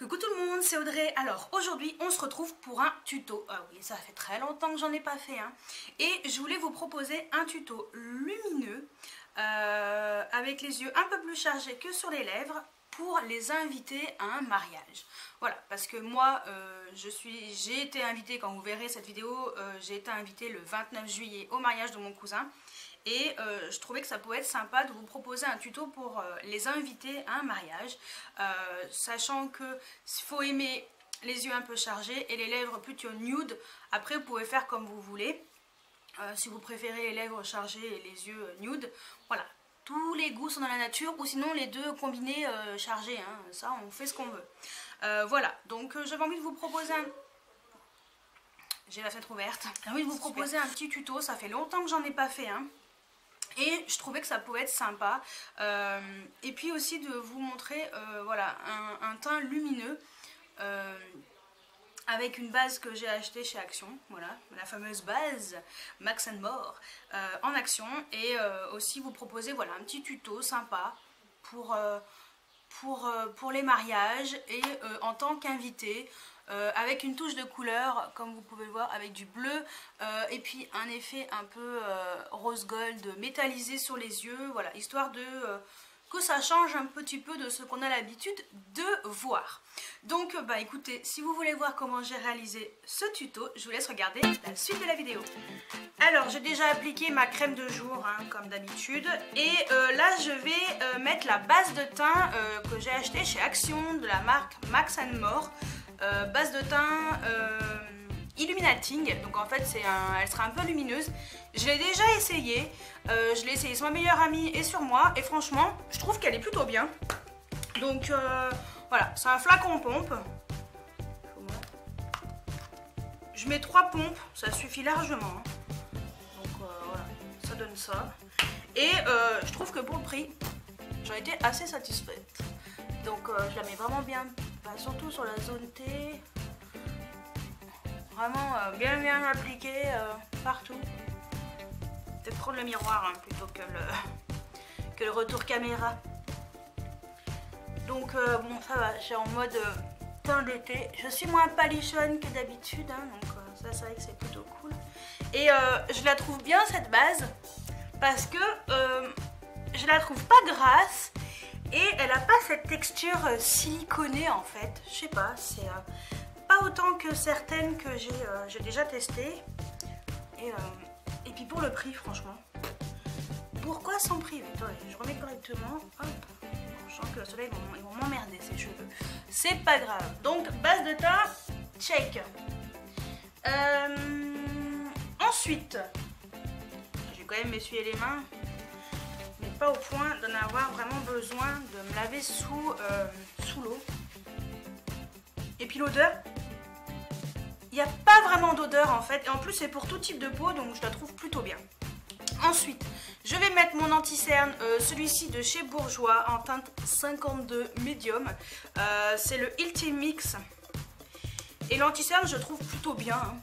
Coucou tout le monde, c'est Audrey. Alors aujourd'hui on se retrouve pour un tuto. Ah oui, ça fait très longtemps que j'en ai pas fait hein. Et je voulais vous proposer un tuto lumineux avec les yeux un peu plus chargés que sur les lèvres pour les inviter à un mariage. Voilà, parce que moi j'ai été invitée, quand vous verrez cette vidéo, j'ai été invitée le 29 juillet au mariage de mon cousin. Et je trouvais que ça pouvait être sympa de vous proposer un tuto pour les inviter à un mariage, sachant qu'il faut aimer les yeux un peu chargés et les lèvres plutôt nude. Après vous pouvez faire comme vous voulez, si vous préférez les lèvres chargées et les yeux nude, voilà. Tous les goûts sont dans la nature, ou sinon les deux combinés chargés, hein. Ça on fait ce qu'on veut. Voilà, donc j'avais envie de vous proposer un... J'ai la fenêtre ouverte. J'ai envie de vous proposer un petit tuto, ça fait longtemps que j'en ai pas fait hein. Et je trouvais que ça pouvait être sympa. Et puis aussi de vous montrer voilà, un teint lumineux avec une base que j'ai achetée chez Action. Voilà, la fameuse base Max & More en Action. Et aussi vous proposer voilà, un petit tuto sympa pour les mariages et en tant qu'invité. Avec une touche de couleur, comme vous pouvez le voir, avec du bleu et puis un effet un peu rose gold métallisé sur les yeux, voilà, histoire de que ça change un petit peu de ce qu'on a l'habitude de voir. Donc bah écoutez, si vous voulez voir comment j'ai réalisé ce tuto, je vous laisse regarder la suite de la vidéo. Alors j'ai déjà appliqué ma crème de jour hein, comme d'habitude, et là je vais mettre la base de teint que j'ai achetée chez Action de la marque Max & More. Base de teint illuminating, donc en fait elle sera un peu lumineuse. Je l'ai déjà essayé, je l'ai essayé sur ma meilleure amie et sur moi, et franchement je trouve qu'elle est plutôt bien. Donc voilà, c'est un flacon pompe. Je mets 3 pompes, ça suffit largement. Donc voilà, ça donne ça. Et je trouve que pour le prix, j'en étais assez satisfaite. Donc je la mets vraiment bien, surtout sur la zone T, vraiment bien appliquée partout. Peut-être prendre le miroir hein, plutôt que le retour caméra. Donc bon ça va, je suis en mode teint d'été. Je suis moins palichonne que d'habitude, hein, donc ça c'est vrai que c'est plutôt cool. Et je la trouve bien cette base, parce que je la trouve pas grasse. Et elle n'a pas cette texture siliconée en fait, je sais pas, c'est pas autant que certaines que j'ai déjà testées. Et puis pour le prix franchement, pourquoi s'en priver? Attendez, je remets correctement, hop, je sens que le soleil ils vont m'emmerder ces cheveux, c'est pas grave. Donc base de teint, check. Ensuite, je vais quand même m'essuyer les mains. Mais pas au point d'en avoir vraiment besoin de me laver sous l'eau. Et puis l'odeur, il n'y a pas vraiment d'odeur en fait. Et en plus c'est pour tout type de peau, donc je la trouve plutôt bien. Ensuite, je vais mettre mon anti-cerne, celui-ci de chez Bourjois en teinte 52 médium. C'est le Ultimate Mix. Et l'anti-cerne je trouve plutôt bien. Hein.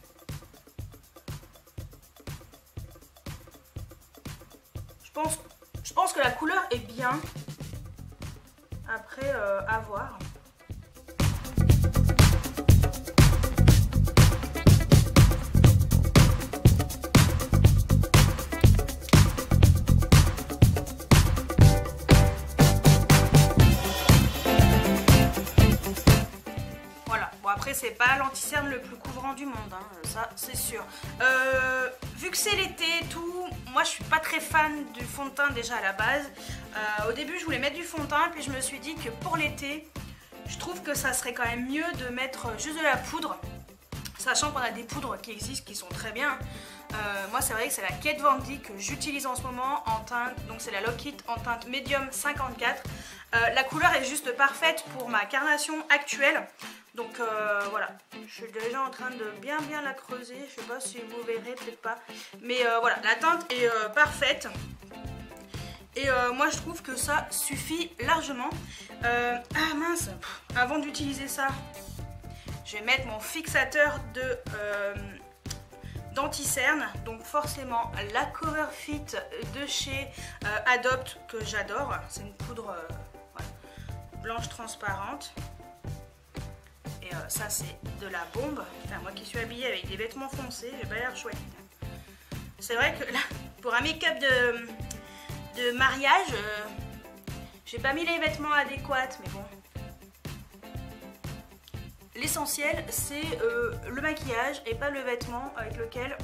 Je pense que la couleur est bien. Après, à voir. Voilà. Bon, après, c'est pas l'anti-cerne le plus couvrant du monde, hein, ça c'est sûr. Vu que c'est l'été et tout, moi je suis pas très fan du fond de teint déjà à la base. Au début je voulais mettre du fond de teint, puis je me suis dit que pour l'été, je trouve que ça serait quand même mieux de mettre juste de la poudre. Sachant qu'on a des poudres qui existent, qui sont très bien. Moi c'est vrai que c'est la Kat Von D que j'utilise en ce moment en teinte, donc c'est la Lock-It en teinte médium 54. La couleur est juste parfaite pour ma carnation actuelle. Donc voilà, je suis déjà en train de bien la creuser, je sais pas si vous verrez, peut-être pas. Mais voilà, la teinte est parfaite. Et moi je trouve que ça suffit largement. Ah mince, avant d'utiliser ça, je vais mettre mon fixateur d'anti-cerne. Donc forcément la Cover Fit de chez Adopt que j'adore. C'est une poudre voilà, blanche transparente. Et ça c'est de la bombe. Enfin, moi qui suis habillée avec des vêtements foncés, j'ai pas l'air chouette. C'est vrai que là, pour un make-up de mariage, j'ai pas mis les vêtements adéquats, mais bon. L'essentiel c'est le maquillage et pas le vêtement avec lequel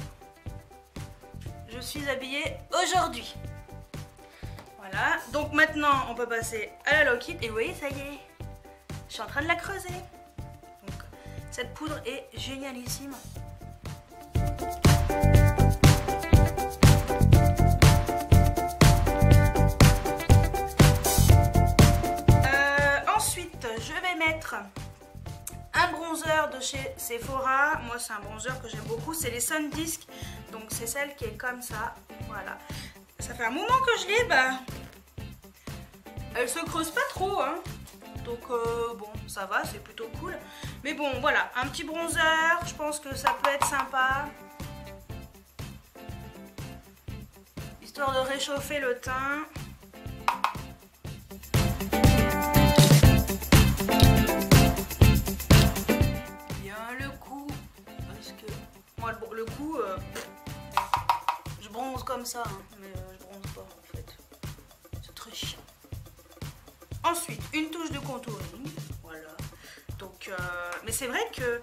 je suis habillée aujourd'hui. Voilà, donc maintenant on peut passer à la lock-it et vous voyez ça y est, je suis en train de la creuser. Donc cette poudre est génialissime. Ensuite je vais mettre un bronzer de chez Sephora. Moi c'est un bronzer que j'aime beaucoup, c'est les Sun Disc, donc c'est celle qui est comme ça, voilà. Ça fait un moment que je l'ai, bah elle se creuse pas trop hein. Donc bon ça va, c'est plutôt cool. Mais bon voilà, un petit bronzer, je pense que ça peut être sympa. Histoire de réchauffer le teint. Le coup, je bronze comme ça, hein, mais je bronze pas en fait. C'est très chiant. Ensuite, une touche de contouring, voilà. Donc, mais c'est vrai que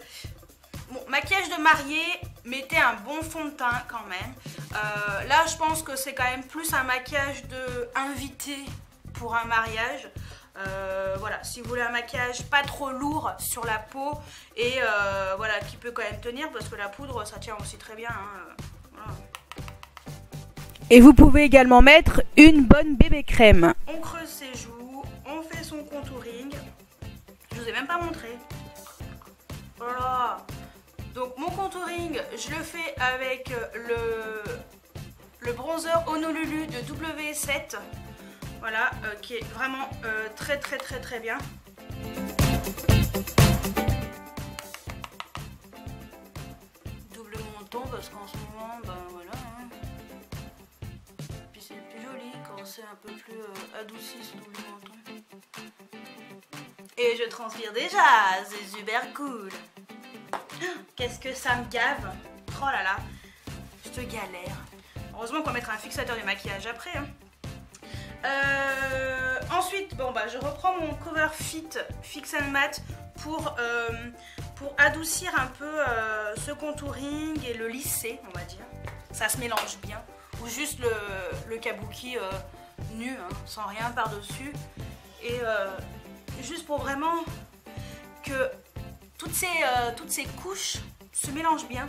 bon, maquillage de mariée, mettez un bon fond de teint quand même. Là, je pense que c'est quand même plus un maquillage de invité pour un mariage. Voilà, si vous voulez un maquillage pas trop lourd sur la peau et voilà, qui peut quand même tenir parce que la poudre ça tient aussi très bien hein, voilà. Et vous pouvez également mettre une bonne bébé crème. On creuse ses joues, on fait son contouring. Je vous ai même pas montré. Voilà. Donc mon contouring, je le fais avec le bronzer Honolulu de W7. Voilà, qui est vraiment très bien. Double menton parce qu'en ce moment, ben voilà. Hein. Puis c'est plus joli quand c'est un peu plus adouci ce double menton. Et je transpire déjà, c'est super cool. Qu'est-ce que ça me gave. Oh là là, je te galère. Heureusement qu'on va mettre un fixateur de maquillage après. Hein. Ensuite, bon bah je reprends mon Cover Fit Fix and Matte pour adoucir un peu ce contouring et le lisser, on va dire. Ça se mélange bien. Ou juste le kabuki nu, hein, sans rien par-dessus. Et juste pour vraiment que toutes ces couches se mélangent bien.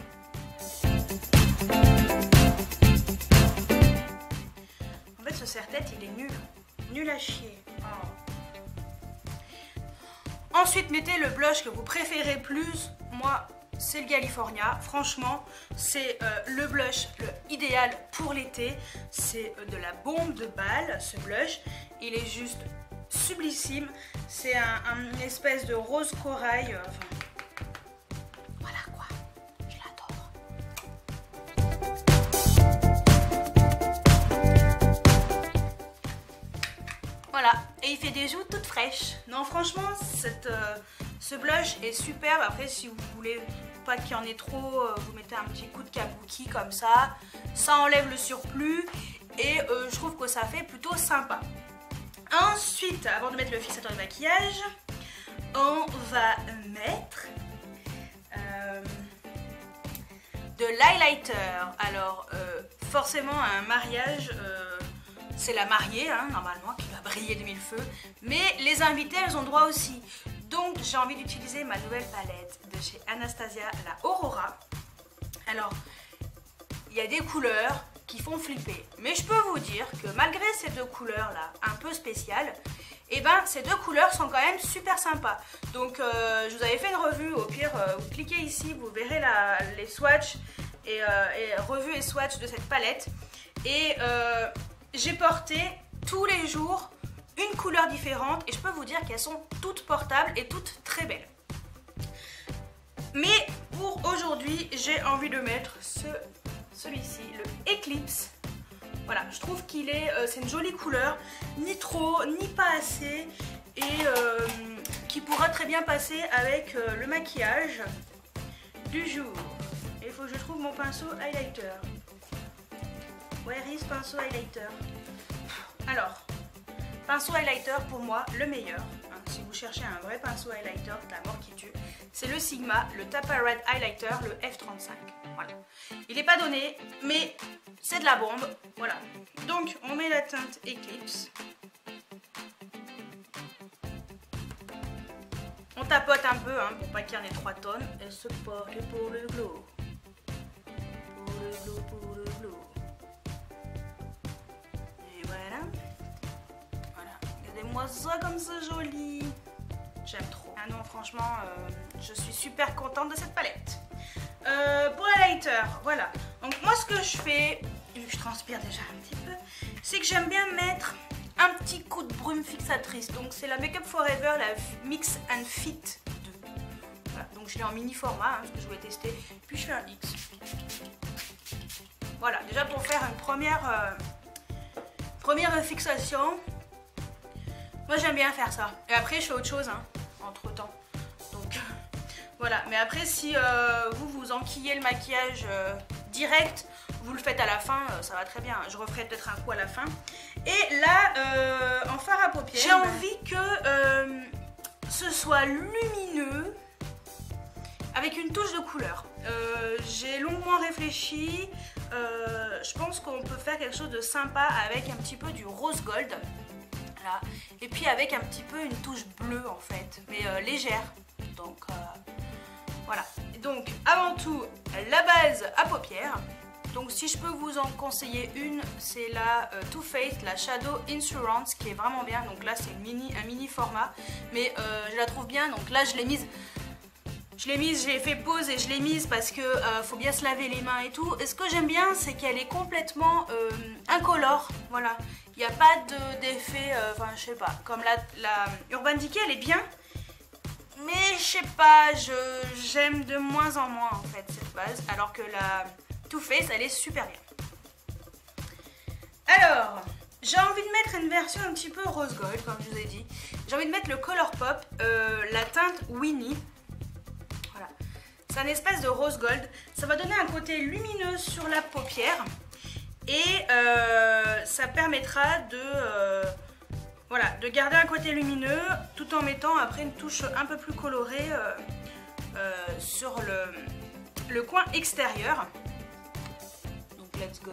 En fait, ce serre-tête, il est nul. Nul à chier. Oh. Ensuite, mettez le blush que vous préférez plus. Moi, c'est le California. Franchement, c'est le blush idéal pour l'été. C'est de la bombe de balle, ce blush. Il est juste sublissime. C'est une espèce de rose corail. Enfin, voilà quoi. Je l'adore. Voilà, et il fait des joues toutes fraîches. Non, franchement, ce blush est superbe. Après, si vous voulez pas qu'il y en ait trop, vous mettez un petit coup de kabuki comme ça. Ça enlève le surplus et je trouve que ça fait plutôt sympa. Ensuite, avant de mettre le fixateur de maquillage, on va mettre de l'highlighter. Alors, forcément, un mariage... c'est la mariée, hein, normalement, qui va briller de mille feux. Mais les invités, elles ont droit aussi. Donc, j'ai envie d'utiliser ma nouvelle palette de chez Anastasia, la Aurora. Alors, il y a des couleurs qui font flipper. Mais je peux vous dire que malgré ces deux couleurs-là, un peu spéciales, et ben, ces deux couleurs sont quand même super sympas. Donc, je vous avais fait une revue. Au pire, vous cliquez ici, vous verrez les swatchs et revues et swatchs de cette palette. Et... j'ai porté tous les jours une couleur différente et je peux vous dire qu'elles sont toutes portables et toutes très belles. Mais pour aujourd'hui, j'ai envie de mettre celui-ci, le Eclipse. Voilà, je trouve qu'il est, c'est une jolie couleur, ni trop, ni pas assez, et qui pourra très bien passer avec le maquillage du jour. Il faut que je trouve mon pinceau highlighter. Where is pinceau highlighter? Alors, pinceau highlighter pour moi le meilleur, hein, si vous cherchez un vrai pinceau highlighter de la mort qui tue, c'est le Sigma, le Tapa Red Highlighter, le F35. Voilà. Il n'est pas donné, mais c'est de la bombe. Voilà. Donc on met la teinte Eclipse. On tapote un peu hein, pour pas qu'il y en ait 3 tonnes. Et c'est parti pour le glow. Pour le glow, pour le glow. Et voilà. Voilà. Regardez-moi ça comme c'est joli. J'aime trop. Ah non, franchement, je suis super contente de cette palette. Pour l'highlighter, voilà. Donc moi, ce que je fais, vu que je transpire déjà un petit peu, c'est que j'aime bien mettre un petit coup de brume fixatrice. Donc c'est la Make Up Forever, la Mix and Fit 2. Voilà, donc je l'ai en mini format, hein, parce que je voulais tester. Puis je fais un X. Voilà, déjà pour faire une première fixation. Moi j'aime bien faire ça. Et après je fais autre chose, hein, entre temps. Donc voilà. Mais après si vous enquillez le maquillage direct, vous le faites à la fin, ça va très bien. Je referai peut-être un coup à la fin. Et là, en fard à paupières, j'ai envie que ce soit lumineux avec une touche de couleur. J'ai longuement réfléchi. Je pense qu'on peut faire quelque chose de sympa avec un petit peu du rose gold. Là. Et puis avec un petit peu une touche bleue en fait, mais légère. Donc voilà. Donc avant tout, la base à paupières. Donc si je peux vous en conseiller une, c'est la Too Faced, la Shadow Insurance, qui est vraiment bien. Donc là c'est un mini format, mais je la trouve bien. Donc là je l'ai mise, je l'ai fait pause et je l'ai mise parce que faut bien se laver les mains et tout. Et ce que j'aime bien, c'est qu'elle est complètement incolore. Voilà, il n'y a pas d'effet, enfin je sais pas, comme la Urban Decay, elle est bien. Mais je sais pas, j'aime de moins en moins en fait cette base, alors que la Too Faced elle est super bien. Alors, j'ai envie de mettre une version un petit peu rose gold comme je vous ai dit. J'ai envie de mettre le Colourpop, la teinte Winnie. Voilà, c'est un espèce de rose gold. Ça va donner un côté lumineux sur la paupière et ça permettra voilà, de garder un côté lumineux tout en mettant après une touche un peu plus colorée sur le coin extérieur. Donc let's go.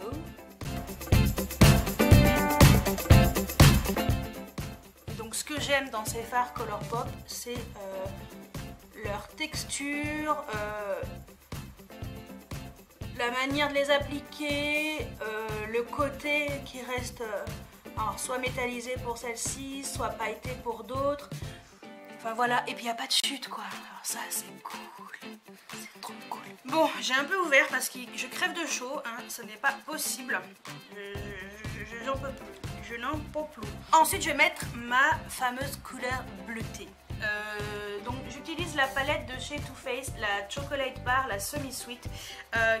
Donc ce que j'aime dans ces fards Colourpop, c'est leur texture, la manière de les appliquer, le côté qui reste... alors soit métallisé pour celle-ci, soit pailleté pour d'autres. Enfin voilà, et puis il n'y a pas de chute quoi. Alors ça c'est cool. C'est trop cool. Bon, j'ai un peu ouvert parce que je crève de chaud, hein. Ce n'est pas possible. Je n'en peux plus. Je n'en peux plus. Ensuite je vais mettre ma fameuse couleur bleutée. Donc j'utilise la palette de chez Too Faced, la Chocolate Bar, la Semi Sweet,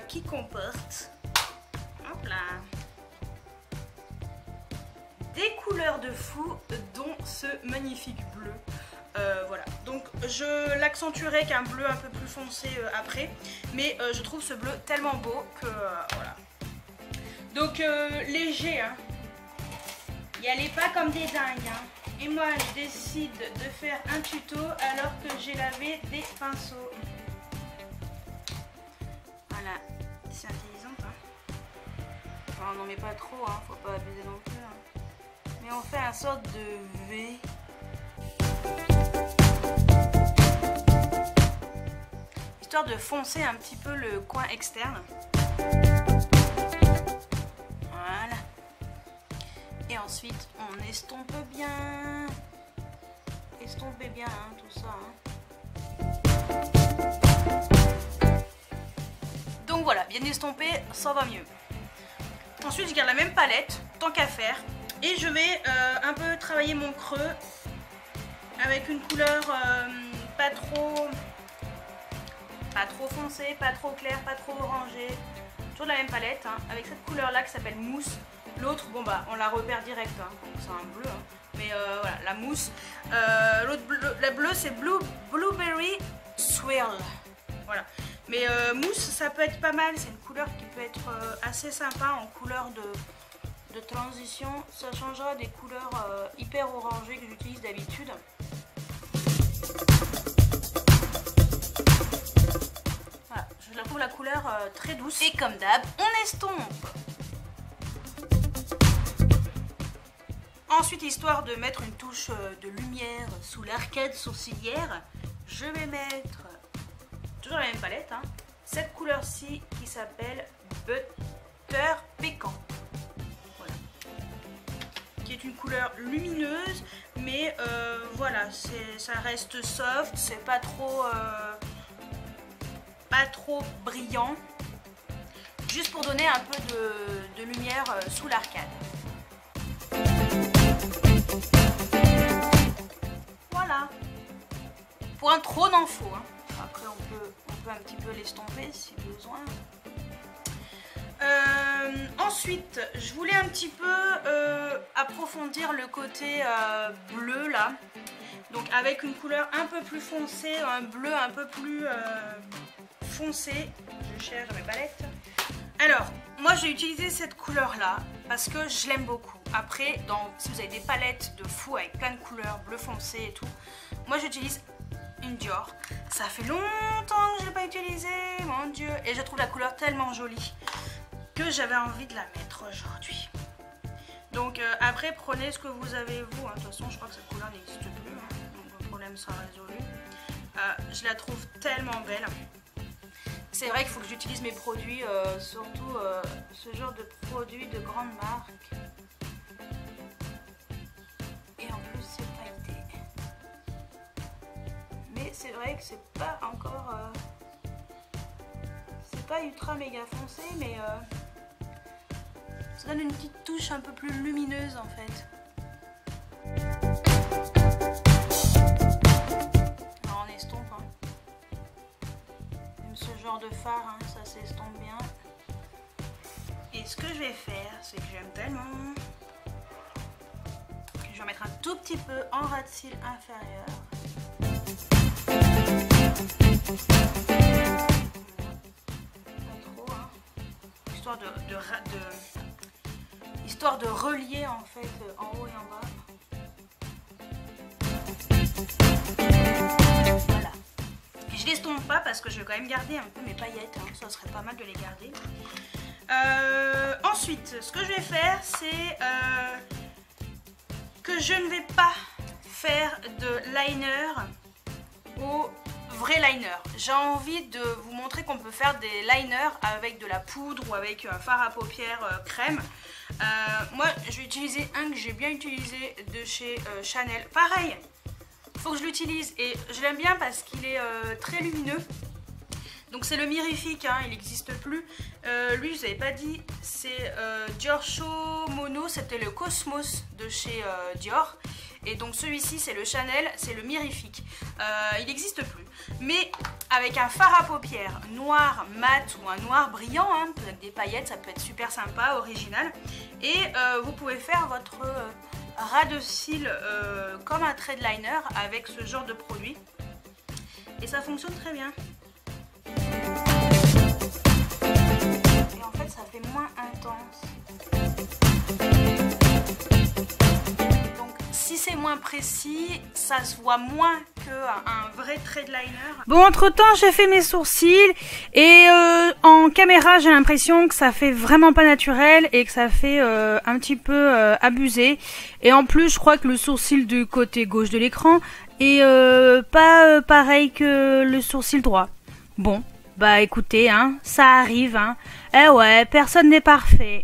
qui comporte... hop là, des couleurs de fou, dont ce magnifique bleu. Voilà, donc je l'accentuerai qu'un bleu un peu plus foncé après, mais je trouve ce bleu tellement beau que voilà. Donc léger, hein. Y allez pas comme des dingues, hein. Et moi je décide de faire un tuto alors que j'ai lavé des pinceaux. Voilà, c'est intelligent hein. Enfin, on n'en met pas trop, hein. Faut pas abuser non plus, hein. Mais on fait un sorte de V. Histoire de foncer un petit peu le coin externe. Voilà. Et ensuite, on estompe bien. Estompez bien hein, tout ça. Hein. Donc voilà, bien estompé, ça va mieux. Ensuite, je garde la même palette, tant qu'à faire. Et je vais un peu travailler mon creux avec une couleur pas trop foncée, pas trop claire, pas trop orangée. Toujours de la même palette, hein, avec cette couleur là qui s'appelle Mousse, L'autre, bon bah on la repère direct, hein, c'est un bleu, hein. Mais voilà, la mousse. L'autre bleu, la bleue c'est Blueberry Swirl. Voilà. Mais mousse, ça peut être pas mal, c'est une couleur qui peut être assez sympa en couleur de transition. Ça changera des couleurs hyper orangées que j'utilise d'habitude. Voilà, je trouve la couleur très douce. Et comme d'hab, on estompe. Ensuite, histoire de mettre une touche de lumière sous l'arcade sourcilière, je vais mettre toujours la même palette, hein, cette couleur-ci qui s'appelle Butter Pécan. Voilà. Qui est une couleur lumineuse, mais voilà, ça reste soft, c'est pas trop brillant. Juste pour donner un peu de lumière sous l'arcade. Voilà. Pour un trône en faux, hein. Après on peut un petit peu l'estomper si besoin. Ensuite, je voulais un petit peu approfondir le côté bleu là. Donc avec une couleur un peu plus foncée, un bleu un peu plus foncé. Je cherche mes palettes. Alors, moi j'ai utilisé cette couleur là parce que je l'aime beaucoup. Après, si vous avez des palettes de fou avec plein de couleurs, bleu foncé et tout, moi j'utilise une Dior. Ça fait longtemps que je l'ai pas utilisé, mon dieu. Et je trouve la couleur tellement jolie que j'avais envie de la mettre aujourd'hui. Donc après, prenez ce que vous avez vous. Hein. De toute façon, je crois que cette couleur n'existe plus. Hein. Donc le problème sera résolu. Je la trouve tellement belle. C'est vrai qu'il faut que j'utilise mes produits, surtout ce genre de produits de grande marque. Et en plus, c'est pailleté. Mais c'est vrai que c'est pas encore... c'est pas ultra méga foncé, mais ça donne une petite touche un peu plus lumineuse en fait. Alors on estompe. Hein. Même ce genre de fard, hein, ça s'estompe bien. Et ce que je vais faire, c'est que j'aime tellement que je vais mettre un tout petit peu en ras de cils inférieur. Histoire de relier en fait en haut et en bas. Voilà. Et je l'estompe pas parce que je vais quand même garder un peu mes paillettes, hein. Ça serait pas mal de les garder. Ensuite, ce que je vais faire, c'est que je ne vais pas faire de liner au vrai liner. J'ai envie de vous montrer qu'on peut faire des liners avec de la poudre ou avec un fard à paupières crème. Moi, je vais utiliser un que j'ai bien utilisé de chez Chanel. Pareil, il faut que je l'utilise et je l'aime bien parce qu'il est très lumineux. Donc c'est le Mirifique, hein, il n'existe plus. Lui, je vous avais pas dit, c'est Dior Show Mono, c'était le Cosmos de chez Dior. Et donc celui-ci c'est le Chanel, c'est le Mirifique. Il n'existe plus. Mais avec un fard à paupières noir mat ou un noir brillant, hein, avec des paillettes, ça peut être super sympa, original. Et vous pouvez faire votre ras de cils comme un trait de liner avec ce genre de produit. Et ça fonctionne très bien. Et en fait ça fait moins intense. Si c'est moins précis, ça se voit moins qu'un vrai trait de liner. Bon, entre temps, j'ai fait mes sourcils et en caméra, j'ai l'impression que ça fait vraiment pas naturel et que ça fait un petit peu abusé. Et en plus, je crois que le sourcil du côté gauche de l'écran est pas pareil que le sourcil droit. Bon, bah écoutez, hein, ça arrive, hein. Eh ouais, personne n'est parfait.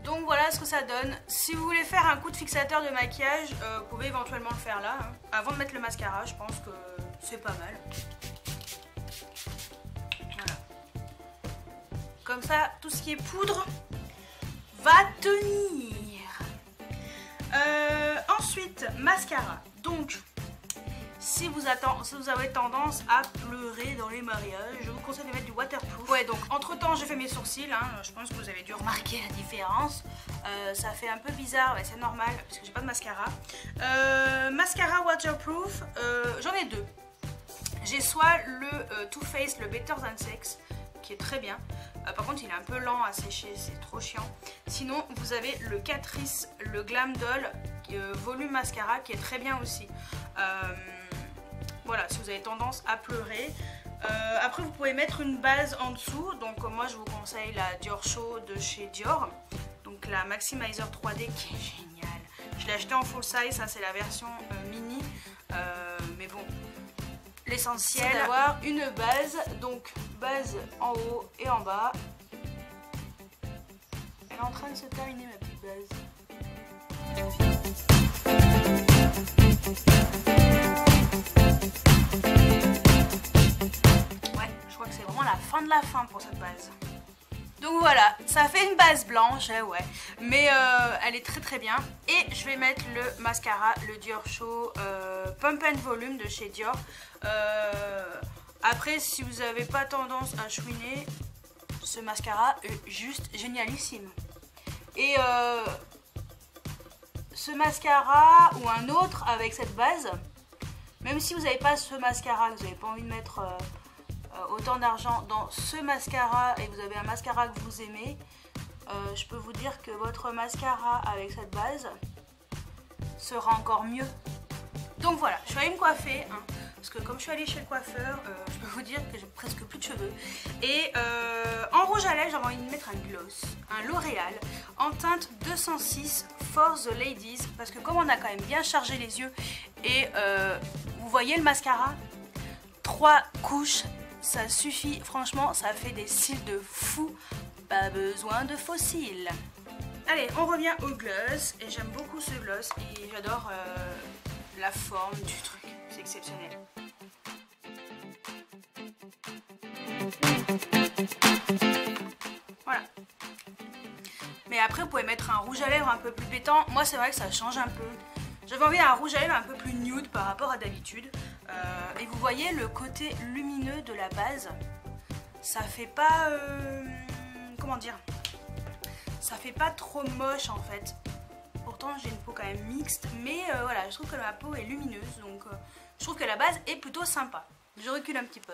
Donc voilà ce que ça donne. Si vous voulez faire un coup de fixateur de maquillage, vous pouvez éventuellement le faire là. Hein. Avant de mettre le mascara, je pense que c'est pas mal. Voilà. Comme ça, tout ce qui est poudre va tenir. Ensuite, mascara. Donc, si vous avez tendance à pleurer dans les mariages, je vous conseille de mettre du waterproof. Ouais, donc entre temps j'ai fait mes sourcils, hein. Je pense que vous avez dû remarquer la différence. Ça fait un peu bizarre, ouais, c'est normal parce que j'ai pas de mascara. Mascara waterproof, j'en ai deux. J'ai soit le Too Faced, le Better Than Sex, qui est très bien. Par contre il est un peu lent à sécher, c'est trop chiant. Sinon vous avez le Catrice, le Glam Doll volume mascara, qui est très bien aussi. Voilà, si vous avez tendance à pleurer. Après vous pouvez mettre une base en dessous. Donc moi je vous conseille la Dior Show de chez Dior. Donc la Maximizer 3D qui est géniale. Je l'ai acheté en full size, ça c'est la version mini. Mais bon, l'essentiel c'est d'avoir une base. Donc base en haut et en bas. Elle est en train de se terminer ma petite base. Ouais, je crois que c'est vraiment la fin de la fin pour cette base. Donc voilà, ça fait une base blanche, ouais, mais elle est très très bien. Et je vais mettre le mascara, le Dior Show Pump and Volume de chez Dior. Après, si vous n'avez pas tendance à chouiner, ce mascara est juste génialissime. Et ce mascara ou un autre avec cette base, même si vous n'avez pas ce mascara, que vous n'avez pas envie de mettre autant d'argent dans ce mascara et que vous avez un mascara que vous aimez, je peux vous dire que votre mascara avec cette base sera encore mieux. Donc voilà, je suis allée me coiffer, hein, parce que comme je suis allée chez le coiffeur, je peux vous dire que j'ai presque plus de cheveux. Et en rouge à lèvres, j'avais envie de mettre un gloss, un L'Oréal en teinte 206 for the ladies, parce que comme on a quand même bien chargé les yeux, et vous voyez le mascara, 3 couches, ça suffit, franchement, ça fait des cils de fou, pas besoin de faux cils. Allez, on revient au gloss, et j'aime beaucoup ce gloss, et j'adore la forme du truc, c'est exceptionnel. Voilà. Mais après vous pouvez mettre un rouge à lèvres un peu plus pétant. Moi c'est vrai que ça change un peu. J'avais envie d'un rouge à lèvres un peu plus nude par rapport à d'habitude. Et vous voyez le côté lumineux de la base. Ça fait pas... comment dire, ça fait pas trop moche en fait. Pourtant j'ai une peau quand même mixte. Mais voilà, je trouve que ma peau est lumineuse. Donc je trouve que la base est plutôt sympa. Je recule un petit peu.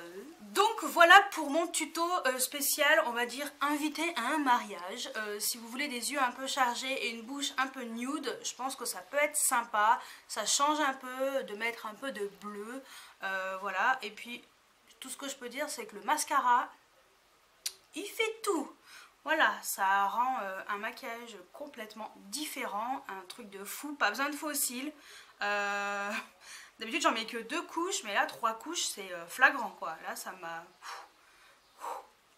Donc voilà pour mon tuto spécial, on va dire invité à un mariage. Si vous voulez des yeux un peu chargés et une bouche un peu nude, je pense que ça peut être sympa. Ça change un peu de mettre un peu de bleu. Voilà, et puis tout ce que je peux dire c'est que le mascara, il fait tout. Voilà, ça rend un maquillage complètement différent, un truc de fou, pas besoin de faux cils. D'habitude j'en mets que 2 couches, mais là 3 couches c'est flagrant quoi. Là ça m'a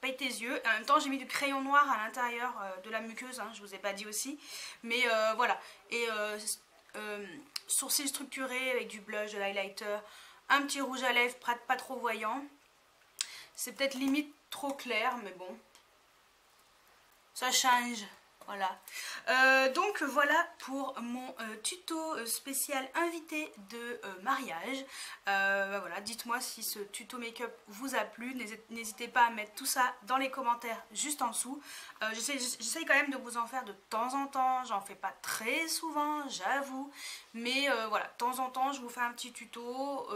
paye tes yeux. Et en même temps j'ai mis du crayon noir à l'intérieur de la muqueuse, hein, je vous ai pas dit aussi. Mais voilà, et sourcils structurés avec du blush, de l'highlighter, un petit rouge à lèvres pas trop voyant. C'est peut-être limite trop clair, mais bon, ça change. Voilà. Donc voilà pour mon tuto spécial invité de mariage. Voilà, dites-moi si ce tuto make-up vous a plu. N'hésitez pas à mettre tout ça dans les commentaires juste en dessous. J'essaye quand même de vous en faire de temps en temps. J'en fais pas très souvent, j'avoue. Mais voilà, de temps en temps je vous fais un petit tuto.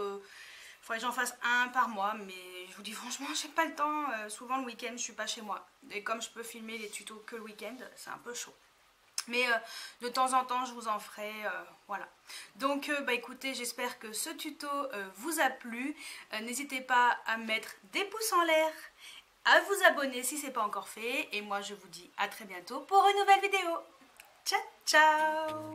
Faudrait que j'en fasse un par mois, mais je vous dis franchement j'ai pas le temps, souvent le week-end je suis pas chez moi, et comme je peux filmer les tutos que le week-end, c'est un peu chaud, mais de temps en temps je vous en ferai, voilà. Donc bah écoutez, j'espère que ce tuto vous a plu, n'hésitez pas à mettre des pouces en l'air, à vous abonner si c'est pas encore fait, et moi je vous dis à très bientôt pour une nouvelle vidéo. Ciao ciao.